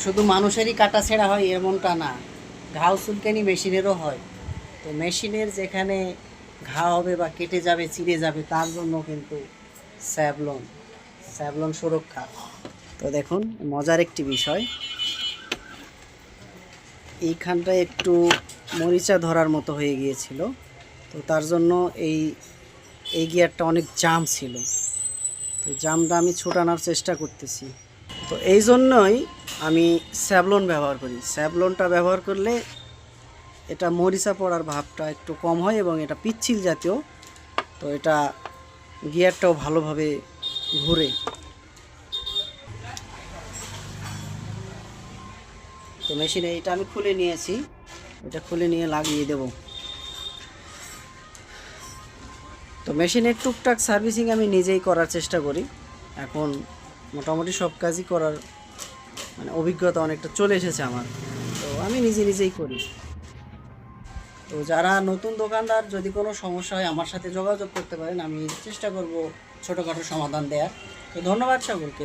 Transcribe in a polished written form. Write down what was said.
শুধু মানুষেরই কাটা ছেঁড়া হয় এমনটা না, ঘাও চুলকানি মেশিনেরও হয়। তো মেশিনের যেখানে ঘা হবে বা কেটে যাবে চিড়ে যাবে তার জন্য কিন্তু স্যাভলন স্যাভলন সুরক্ষা। তো দেখুন মজার একটি বিষয়, এইখানটায় একটু মরিচা ধরার মতো হয়ে গিয়েছিল, তো তার জন্য এই এই গিয়ারটা অনেক জাম ছিল, তো জামটা আমি ছোটানোর চেষ্টা করতেছি। তো এই জন্যই আমি স্যাভলন ব্যবহার করি। স্যাভলনটা ব্যবহার করলে এটা মরিচা পড়ার ভাবটা একটু কম হয় এবং এটা পিচ্ছিল জাতীয়, তো এটা গিয়ারটাও ভালোভাবে ঘুরে। তো মেশিনে এটা আমি খুলে নিয়েছি, এটা খুলে নিয়ে লাগিয়ে দেব। তো মেশিনের টুকটাক সার্ভিসিং আমি নিজেই করার চেষ্টা করি। এখন মোটামুটি সব কাজই করার মানে অভিজ্ঞতা অনেকটা চলে এসেছে আমার, তো আমি নিজেই করি। তো যারা নতুন দোকানদার, যদি কোনো সমস্যা হয় আমার সাথে যোগাযোগ করতে পারেন, আমি চেষ্টা করব ছোটোখাটো সমাধান দেওয়ার। তো ধন্যবাদ সকলকে।